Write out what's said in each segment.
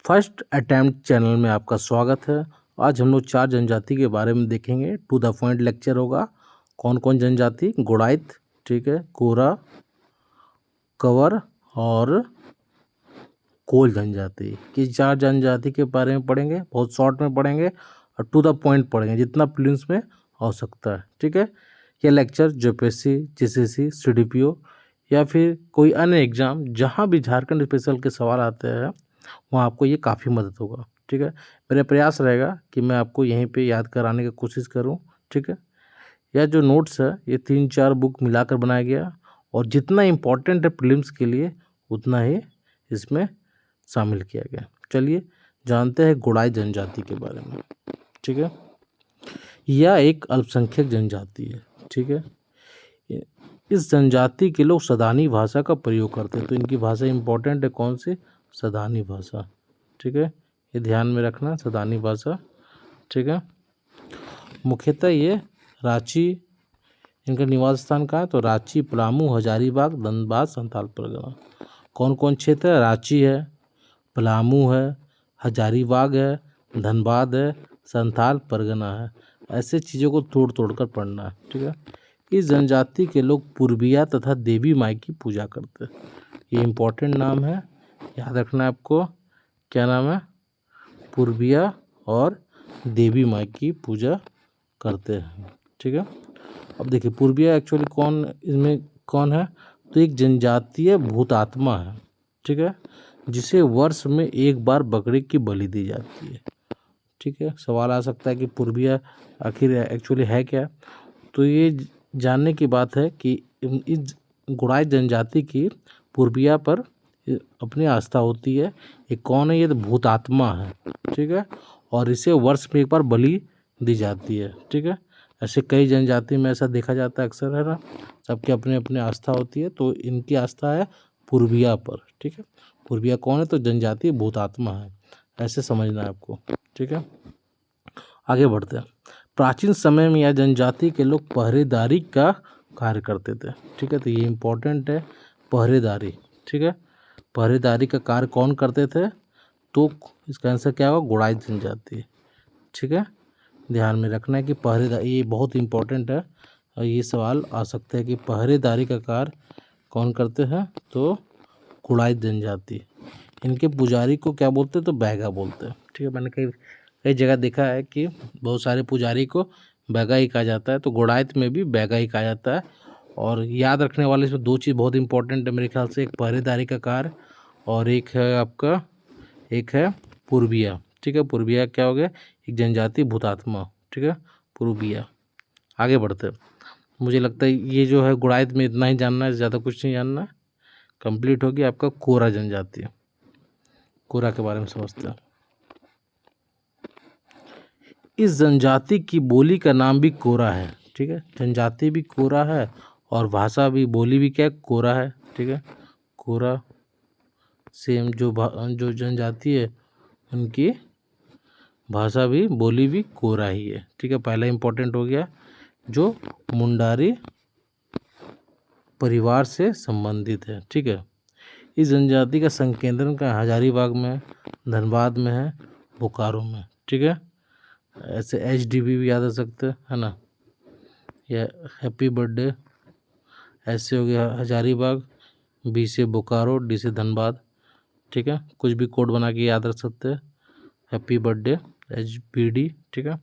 First attempt channel में आपका स्वागत है। आज हम लोग 4 जनजाति के बारे में देखेंगे। टू द पॉइंट लेक्चर होगा। कौन कौन जनजाति? गुड़ाइत, ठीक है, कोरा, कंवर और कोल जनजाति। कि 4 जनजाति के बारे में पढ़ेंगे, बहुत शॉर्ट में पढ़ेंगे और टू द पॉइंट पढ़ेंगे जितना प्रीलिम्स में हो सकता है, ठीक है। यह लेक्चर यूपीएससी, जीसीसी, सीडीपीओ या फिर कोई अन्य एग्ज़ाम जहाँ भी झारखंड स्पेशल के सवाल आते हैं वहाँ आपको ये काफ़ी मदद होगा, ठीक है। मेरा प्रयास रहेगा कि मैं आपको यहीं पे याद कराने की कोशिश करूँ, ठीक है। यह जो नोट्स है ये 3-4 बुक मिलाकर बनाया गया और जितना इम्पोर्टेंट है प्रीलिम्स के लिए उतना ही इसमें शामिल किया गया। चलिए जानते हैं गुड़ाई जनजाति के बारे में, ठीक है। यह एक अल्पसंख्यक जनजाति है, ठीक है। इस जनजाति के लोग सदानी भाषा का प्रयोग करते हैं। तो इनकी भाषा इम्पोर्टेंट है, कौन सी? सदानी भाषा, ठीक है। ये ध्यान में रखना, सदानी भाषा, ठीक है। मुख्यतः ये रांची, इनका निवास स्थान कहाँ है? तो रांची, पलामू, हजारीबाग, धनबाद, संथाल परगना। कौन कौन क्षेत्र है? रांची है, पलामू है, हजारीबाग है, धनबाद है, संथाल परगना है। ऐसे चीज़ों को तोड़ तोड़ कर पढ़ना है, ठीक है। इस जनजाति के लोग पूर्बिया तथा देवी माई की पूजा करते हैं। ये इम्पोर्टेंट नाम है, याद रखना है आपको। क्या नाम है? पूर्बिया और देवी माई की पूजा करते हैं, ठीक है। अब देखिए पूर्बिया एक्चुअली कौन, इसमें कौन है? तो एक जनजातीय भूतात्मा है, ठीक है, जिसे वर्ष में एक बार बकरे की बलि दी जाती है, ठीक है। सवाल आ सकता है कि पूर्बिया आखिर एक्चुअली है क्या? तो ये जानने की बात है कि इस गुड़ाई जनजाति की पूर्बिया पर अपनी आस्था होती है। ये कौन है? ये तो भूतात्मा है, ठीक है, और इसे वर्ष में एक बार बलि दी जाती है, ठीक है। ऐसे कई जनजाति में ऐसा देखा जाता है अक्सर, है ना। सबकी अपनी अपनी आस्था होती है, तो इनकी आस्था है पूर्बिया पर, ठीक है। पूर्बिया कौन है? तो जनजाति भूतात्मा है, ऐसे समझना है आपको, ठीक है। आगे बढ़ते हैं। प्राचीन समय में यह जनजाति के लोग पहरेदारी का कार्य करते थे, ठीक है। तो ये इम्पोर्टेंट है, पहरेदारी, ठीक है। पहरेदारी का कार्य कौन करते थे? तो इसका आंसर क्या होगा? गुड़ाई जनजाति, ठीक है। ध्यान में रखना है कि पहरेदारी, ये बहुत इम्पोर्टेंट है और ये सवाल आ सकता है कि पहरेदारी का कार्य कौन करते हैं? तो गुड़ाई जनजाति। इनके पुजारी को क्या बोलते हैं? तो बैगा बोलते हैं, ठीक है। मैंने कई जगह देखा है कि बहुत सारे पुजारी को बैगा ही कहा जाता है, तो गुड़ाइत में भी बैगा ही कहा जाता है। और याद रखने वाले इसमें 2 चीज़ बहुत इंपॉर्टेंट है मेरे ख्याल से, एक पहरेदारी का कार्य और एक है आपका, एक है पूर्बिया, ठीक है। पूर्बिया क्या हो गया? एक जनजाति भूतात्मा, ठीक है, पूर्बिया। आगे बढ़ते हैं। मुझे लगता है ये जो है गुड़ाइत में इतना ही जानना है, ज़्यादा कुछ नहीं जानना है। कंप्लीट होगी आपका कोरा जनजाति। कोरा के बारे में समझते हैं। इस जनजाति की बोली का नाम भी कोरा है, ठीक है। जनजाति भी कोरा है और भाषा भी, बोली भी क्या है? कोरा है, ठीक है। कोरा सेम जो जनजाति है उनकी भाषा भी, बोली भी कोरा ही है, ठीक है। पहला इंपॉर्टेंट हो गया, जो मुंडारी परिवार से संबंधित है, ठीक है। इस जनजाति का संकेंद्रण का हजारीबाग में, धनबाद में है, बोकारो में, ठीक है। ऐसे HDB भी याद आ सकते हैं, है ना। या हैप्पी बर्थडे, ऐसे हो गया हजारीबाग, B से बोकारो, D से धनबाद, ठीक है। कुछ भी कोड बना के याद रख सकते हैं। हैप्पी बर्थडे HBD, ठीक है,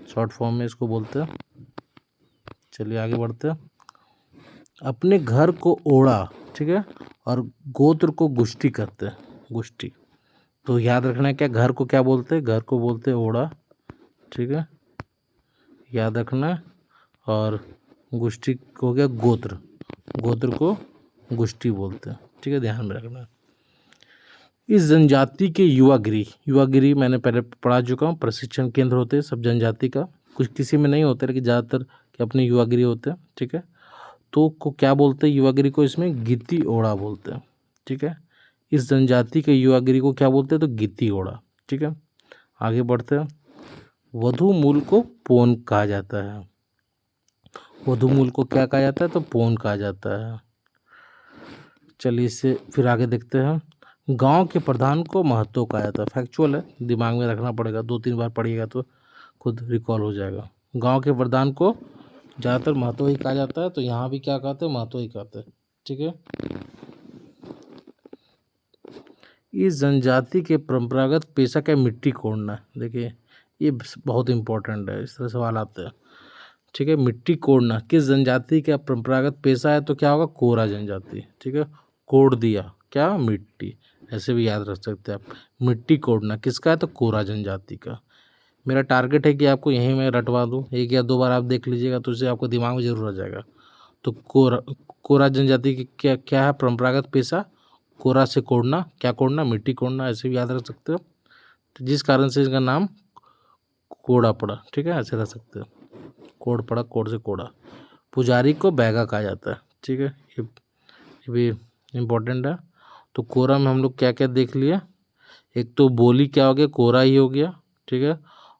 शॉर्ट फॉर्म में इसको बोलते हैं। चलिए आगे बढ़ते हैं। अपने घर को ओढ़ा, ठीक है, और गोत्र को गुष्टी कहते हैं, गुष्टी। तो याद रखना है क्या, घर को क्या बोलते हैं? घर को बोलते हैं ओढ़ा, ठीक है, याद रखना। और गुष्टी हो गया गोत्र, गोत्र को गुष्टी बोलते हैं, ठीक है, ध्यान में रखना। इस जनजाति के युवागिरी मैंने पहले पढ़ा चुका हूँ, प्रशिक्षण केंद्र होते हैं सब जनजाति का, कुछ किसी में नहीं होते लेकिन ज़्यादातर के अपने युवागिरी होते हैं, ठीक है। तो को क्या बोलते हैं युवागिरी को? इसमें गित्ती ओढ़ा बोलते हैं, ठीक है। इस जनजाति के युवागिरी को क्या बोलते हैं? तो गित्ती ओढ़ा, ठीक है। आगे बढ़ते हैं। वधु मूल को पौन कहा जाता है। वधु मूल को क्या कहा जाता है? तो पौन कहा जाता है। चलिए इससे फिर आगे देखते हैं। गांव के प्रधान को महतो कहा जाता है। फैक्चुअल है, दिमाग में रखना पड़ेगा, 2-3 बार पढ़िएगा तो खुद रिकॉल हो जाएगा। गांव के प्रधान को ज़्यादातर महतो ही कहा जाता है, तो यहाँ भी क्या कहते हैं, महतो ही कहते हैं। ठीक है। इस जनजाति के परंपरागत पेशा क्या, मिट्टी कोड़ना। देखिए ये बहुत इंपॉर्टेंट है, इस तरह सवाल आते हैं। ठीक है, मिट्टी कोड़ना किस जनजाति का परंपरागत पेशा है, तो क्या होगा, कोरा जनजाति। ठीक है, कोड़ दिया क्या, मिट्टी, ऐसे भी याद रख सकते हैं आप। मिट्टी कोड़ना किसका है, तो कोरा जनजाति का। मेरा टारगेट है कि आपको यहीं मैं रटवा दूं, 1 या 2 बार आप देख लीजिएगा तो उससे आपको दिमाग में जरूर आ जाएगा। तो कोरा जनजाति की क्या क्या है परंपरागत पेशा, कोरा से कोड़ना, क्या कोड़ना, मिट्टी कोड़ना, ऐसे भी याद रख सकते हो। तो जिस कारण से इसका नाम कोड़ा पड़ा। ठीक है, ऐसे रख सकते हो, कोड़ पड़ा, कोड़ से कोड़ा। पुजारी को बैगा कहा जाता है। ठीक है, ये भी इम्पोर्टेंट है। तो कोरा में हम लोग क्या क्या देख लिए, एक तो बोली क्या हो गया, कोरा ही हो गया। ठीक है,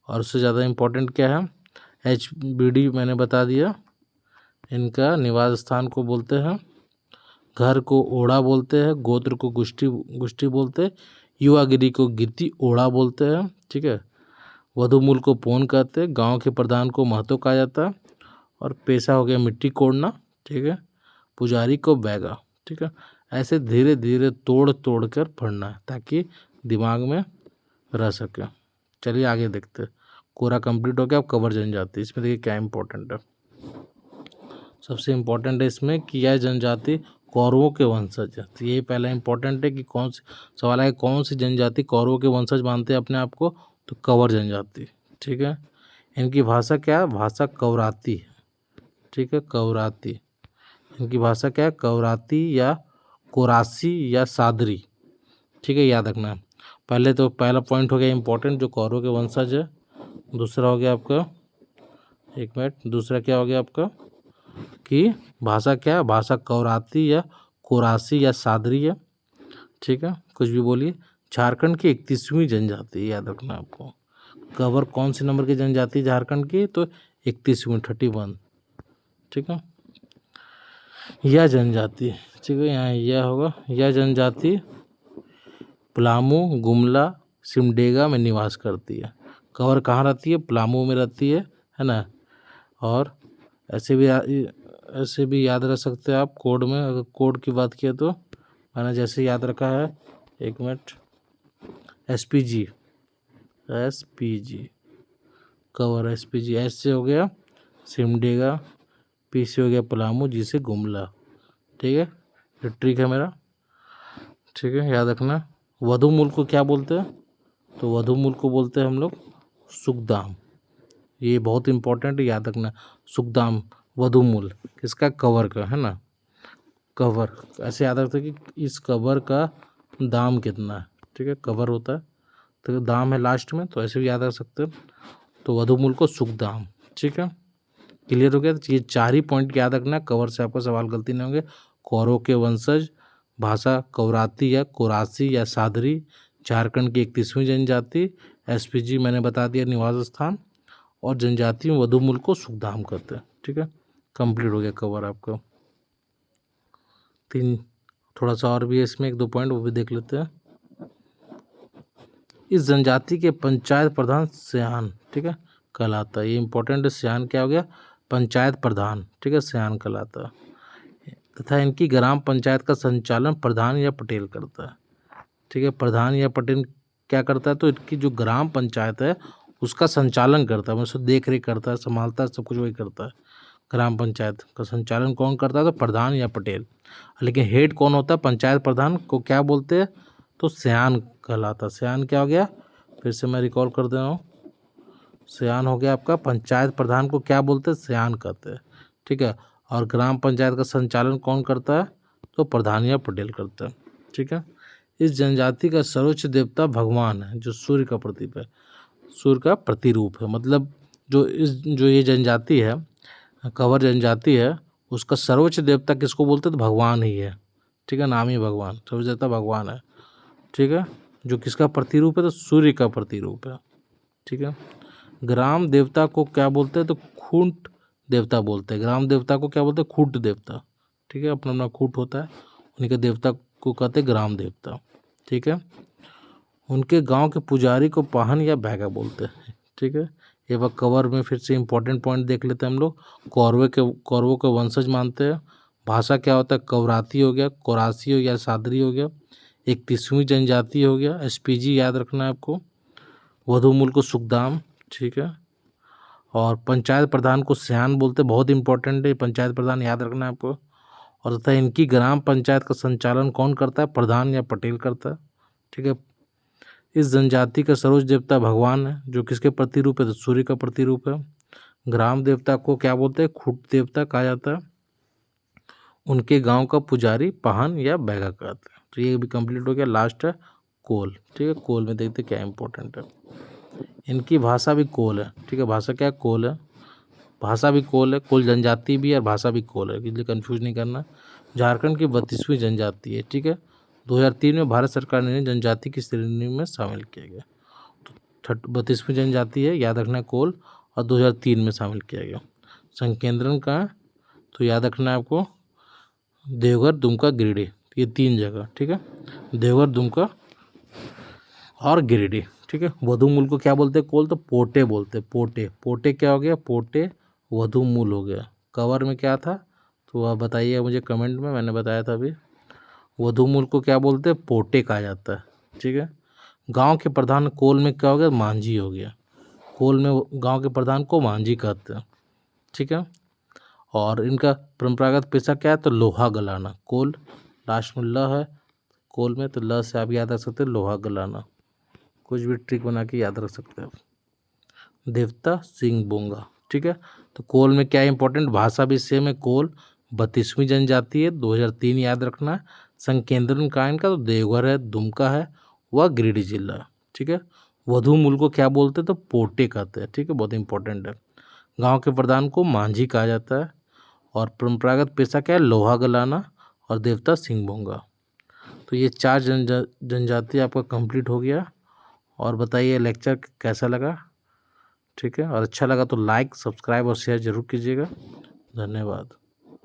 और उससे ज़्यादा इम्पोर्टेंट क्या है, HBD मैंने बता दिया। इनका निवास स्थान को बोलते हैं, घर को ओढ़ा बोलते हैं, गोत्र को गुष्टी गुष्टी बोलते हैं, युवागिरी को गिद्दी ओढ़ा बोलते हैं। ठीक है, वधुमूल को पौन कहते हैं, गांव के प्रधान को महतो कहा जाता है, और पेशा हो गया मिट्टी कोड़ना। ठीक है, पुजारी को बैगा। ठीक है, ऐसे धीरे धीरे तोड़ तोड़ कर पढ़ना है ताकि दिमाग में रह सके। चलिए आगे देखते हैं। कोरा कंप्लीट हो गया, अब कवर जनजाति। इसमें देखिए क्या इंपॉर्टेंट है, सबसे इम्पोर्टेंट है इसमें कि यह जनजाति कौरवों के वंशज है। तो यही पहला इंपॉर्टेंट है कि कौन सी, सवाल है कौन सी जनजाति कौरवों के वंशज मानते हैं अपने आप को, तो कंवर जनजाति। ठीक है, इनकी भाषा क्या है, भाषा कौराती है। ठीक है, कौराती। इनकी भाषा क्या है, कौराती या कोरासी या सादरी। ठीक है, याद रखना है। पहले तो पहला पॉइंट हो गया इंपॉर्टेंट, जो कौरवों के वंशज है। दूसरा हो गया आपका, 1 मिनट, दूसरा क्या हो गया आपका कि भाषा क्या है, भाषा कौराती या कोरासी या सादरी है। ठीक है, कुछ भी बोलिए। झारखंड की 31वीं जनजाति, याद रखना आपको। कवर कौन सी नंबर की जनजाति झारखंड की, तो 31वीं, 31। ठीक है, यह जनजाति, ठीक है, यहाँ यह होगा, यह जनजाति पलामू, गुमला, सिमडेगा में निवास करती है। कवर कहाँ रहती है, पलामू में रहती है ना। और ऐसे भी याद रख सकते हैं आप कोड में, अगर कोड की बात किया तो मैंने जैसे याद रखा है, 1 minute, SPG cover, SPG, S से हो गया सिमडेगा, P से हो गया पलामू, G से गुमला। ठीक है, ये ट्रिक है मेरा। ठीक है, याद रखना। वधुमूल को क्या बोलते हैं, तो वधुमूल को बोलते हैं हम लोग सुखदाम। ये बहुत इंपॉर्टेंट है, याद रखना। सुखदाम वधुमूल किसका, कवर का, है ना। कवर ऐसे याद रखते हैं कि इस कवर का दाम कितना है। ठीक है, कवर होता है तो दाम है लास्ट में, तो ऐसे भी याद रख सकते हैं। तो वधुमूल को सुखदाम। ठीक है, क्लियर हो गया। तो ये 4 ही पॉइंट याद रखना, कवर से आपका सवाल गलती नहीं होंगे। कौरवों के वंशज, भाषा कौराती या कोरासी या सादरी, झारखंड की 31वीं जनजाति, SPG मैंने बता दिया निवास स्थान, और जनजाति में वधुमूल को सुखधाम कहते हैं। ठीक है, कंप्लीट हो गया कवर आपका। 3 थोड़ा सा और भी है इसमें, 1-2 पॉइंट वो भी देख लेते हैं। इस जनजाति के पंचायत प्रधान सयान, ठीक है, कहलाता है। ये इंपॉर्टेंट है, सयान क्या हो गया, पंचायत प्रधान। ठीक है, सयान कहलाता है। तथा इनकी ग्राम पंचायत का संचालन प्रधान या पटेल करता है। ठीक है, प्रधान या पटेल क्या करता है, तो इनकी जो ग्राम पंचायत है उसका संचालन करता है, मतलब देख रेख करता है, संभालता है, सब कुछ वही करता है। ग्राम पंचायत का संचालन कौन करता है, तो प्रधान या पटेल। लेकिन हेड कौन होता है, पंचायत प्रधान को क्या बोलते हैं, तो सयान कहलाता। सयान क्या हो गया, फिर से मैं रिकॉल कर दे रहा हूँ। सयान हो गया आपका, पंचायत प्रधान को क्या बोलते हैं, सयान कहते हैं। ठीक है, और ग्राम पंचायत का संचालन कौन करता है, तो प्रधान या पटेल करता है। ठीक है, इस जनजाति का सर्वोच्च देवता भगवान है, जो सूर्य का प्रतीक है, सूर्य का प्रतिरूप है। मतलब जो ये जनजाति है, कंवर जनजाति है, उसका सर्वोच्च देवता किसको बोलते हैं, तो भगवान ही है। ठीक है, नाम ही भगवान, सर्वोच्च देवता भगवान है। ठीक है, जो किसका प्रतिरूप है, तो सूर्य का प्रतिरूप है। ठीक है, ग्राम देवता को क्या बोलते हैं, तो खूंट देवता बोलते हैं। ग्राम देवता को क्या बोलते हैं, खूंट देवता। ठीक है, अपना अपना खूंट होता है, उन्हीं के देवता को कहते हैं ग्राम देवता। ठीक है। उनके गांव के पुजारी को पाहन या बैगा बोलते हैं, ठीक है। ये वह कवर में फिर से इंपॉर्टेंट पॉइंट देख लेते हैं हम लोग। कौरवों के वंशज मानते हैं। भाषा क्या होता है, कवराती हो गया, कोरासी हो गया, सादरी हो गया। 31वीं जनजाति हो गया, एसपीजी याद रखना है आपको। वधूमूल को सुखदाम, ठीक है। और पंचायत प्रधान को सयान बोलते, बहुत इंपॉर्टेंट है पंचायत प्रधान, याद रखना है आपको। और तथा इनकी ग्राम पंचायत का संचालन कौन करता है, प्रधान या पटेल करता है, ठीक है। इस जनजाति का सर्वोच्च देवता भगवान है, जो किसके प्रतिरूप है, तो सूर्य का प्रतिरूप है। ग्राम देवता को क्या बोलते हैं, खूट देवता कहा जाता है। उनके गांव का पुजारी पाहन या बैगा कहते हैं। तो ये भी कंप्लीट हो गया। लास्ट है कोल, ठीक है। कोल में देखते क्या इंपॉर्टेंट है। इनकी भाषा भी कोल है, ठीक है। भाषा क्या है, कोल है। भाषा भी कोल है, कोल जनजाति भी है और भाषा भी कोल है, इसलिए कंफ्यूज नहीं करना। झारखंड की 32वीं जनजाति है, ठीक है। 2003 में भारत सरकार ने जनजाति की श्रेणी में शामिल किया गया। तो 32वीं जनजाति है, याद रखना है कोल, और 2003 में शामिल किया गया। संकेंद्रण कहाँ, तो याद रखना है आपको देवघर, दुमका, गिरिडीह, ये 3 जगह, ठीक है। देवघर, दुमका और गिरिडीह, ठीक है। वधूमूल को क्या बोलते हैं, कोल, तो पोटे बोलते हैं। पोटे, पोटे क्या हो गया, पोटे वधूमूल हो गया। कवर में क्या था, तो आप बताइए मुझे कमेंट में, मैंने बताया था अभी। वधूमूल को क्या बोलते हैं, पोटे कहा जाता है, ठीक है। गांव के प्रधान कोल में क्या हो गया, मांझी हो गया। कोल में गांव के प्रधान को मांझी कहते हैं, ठीक है। और इनका परंपरागत पेशा क्या है, तो लोहा गलाना। कोल लास्ट में ल है कोल में, तो ल से आप याद रख सकते हैं लोहा गलाना। कुछ भी ट्रिक बना के याद रख सकते हैं आप। देवता सिंह बोंगा, ठीक है। तो कोल में क्या इंपॉर्टेंट, भाषा भी सेम है। कोल 32वीं जनजाति है, 2003 याद रखना है। संकेंद्रण का इनका तो देवघर है, दुमका है, वह गिरिडीह जिला है, ठीक है। वधूमूल को क्या बोलते हैं, तो पोटे कहते हैं, ठीक है। बहुत इंपॉर्टेंट है। गांव के प्रधान को मांझी कहा जाता है। और परंपरागत पेशा क्या है, लोहा गलाना। और देवता सिंह बोंगा। तो ये 4 जनजाति आपका कंप्लीट हो गया। और बताइए लेक्चर कैसा लगा, ठीक है। और अच्छा लगा तो लाइक, सब्सक्राइब और शेयर ज़रूर कीजिएगा। धन्यवाद।